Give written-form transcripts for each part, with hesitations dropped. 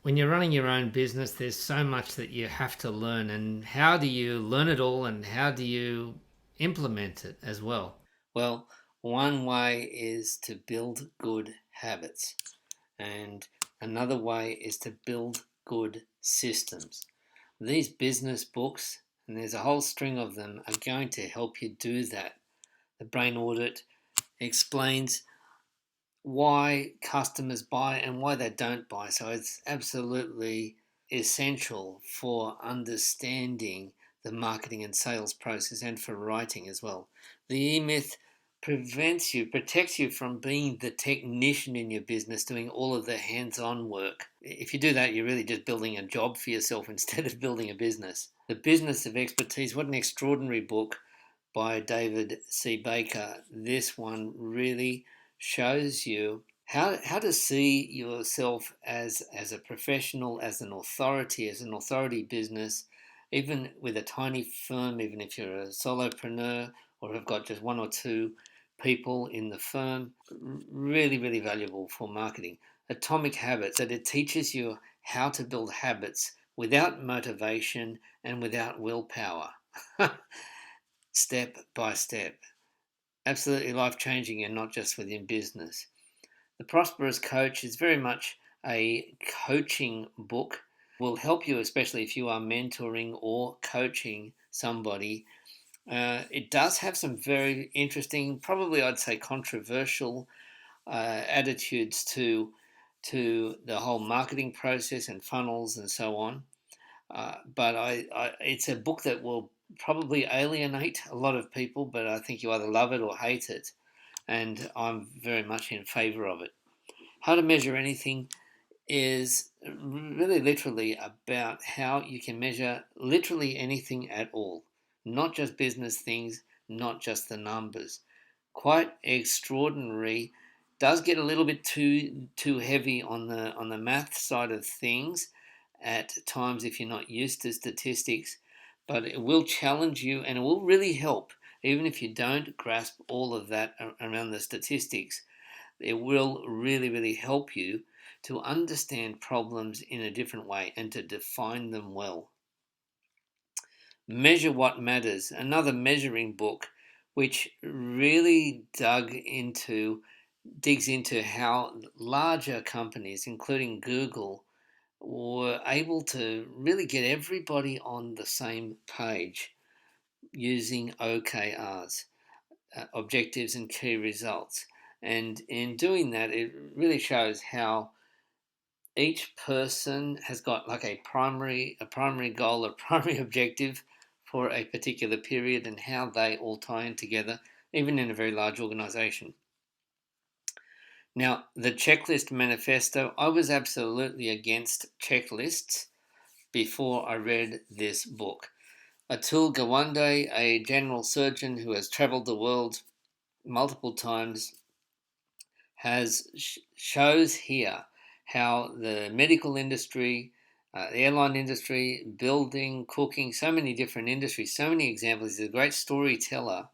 When you're running your own business, there's so much that you have to learn. And how do you learn it all and how do you implement it as well? Well, one way is to build good habits, and another way is to build good systems. These business books, and there's a whole string of them, are going to help you do that. The Brain Audit explains why customers buy and why they don't buy. So it's absolutely essential for understanding the marketing and sales process and for writing as well. The E Myth protects you from being the technician in your business doing all of the hands-on work. If you do that, you're really just building a job for yourself instead of building a business. The Business of Expertise, what an extraordinary book by David C. Baker. This one really shows you how to see yourself as a professional, as an authority business, even with a tiny firm, even if you're a solopreneur or have got just one or two people in the firm. Really, really valuable for marketing. Atomic Habits, that it teaches you how to build habits without motivation and without willpower. Step by step. Absolutely life changing and not just within business. The Prosperous Coach is very much a coaching book. Will help you, especially if you are mentoring or coaching somebody. It does have some very interesting, probably I'd say controversial attitudes to the whole marketing process and funnels and so on. But it's a book that will probably alienate a lot of people, but I think you either love it or hate it, and I'm very much in favor of it. How to Measure Anything is really literally about how you can measure literally anything at all, not just business things, not just the numbers. Quite extraordinary. Does get a little bit too heavy on the math side of things at times if you're not used to statistics, but it will challenge you and it will really help even if you don't grasp all of that around the statistics. It will really, really help you to understand problems in a different way and to define them well. Measure What Matters, another measuring book which really digs into how larger companies, including Google, were able to really get everybody on the same page using OKRs, objectives and key results. And in doing that, it really shows how each person has got like a primary goal, a primary objective for a particular period, and how they all tie in together, even in a very large organization. Now, the Checklist Manifesto, I was absolutely against checklists before I read this book. Atul Gawande, a general surgeon who has traveled the world multiple times, shows here how the medical industry, the airline industry, building, cooking, so many different industries, so many examples. He's a great storyteller.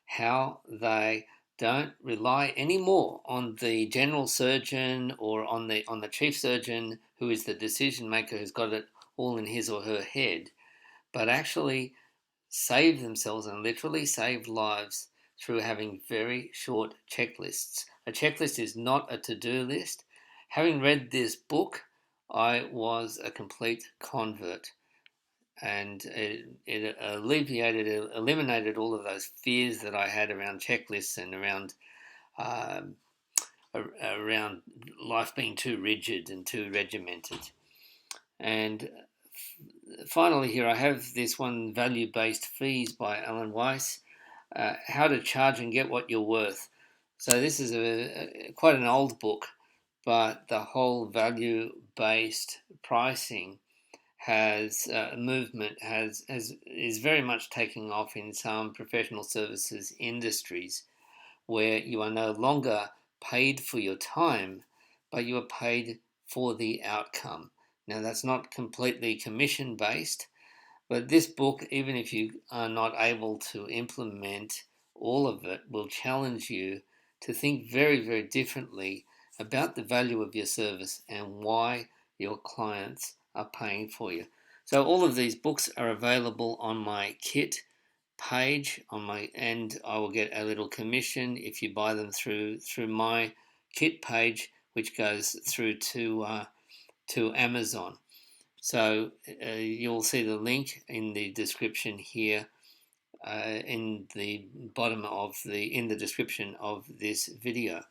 How they don't rely anymore on the general surgeon or on the chief surgeon who is the decision maker who's got it all in his or her head, but actually save themselves and literally save lives through having very short checklists. A checklist is not a to do list. Having read this book, I was a complete convert, and it eliminated all of those fears that I had around checklists and um, around life being too rigid and too regimented. And finally, here I have this one, Value Based Fees by Alan Weiss, How to Charge and Get What You're Worth. So this is quite an old book, but the whole value based pricing has movement has is very much taking off in some professional services industries where you are no longer paid for your time, but you are paid for the outcome. Now, that's not completely commission based, but this book, even if you are not able to implement all of it, will challenge you to think very, very differently about the value of your service and why your clients are paying for you. So all of these books are available on my kit page and I will get a little commission if you buy them through my kit page, which goes through to Amazon. So you'll see the link in the description here, in the description of this video.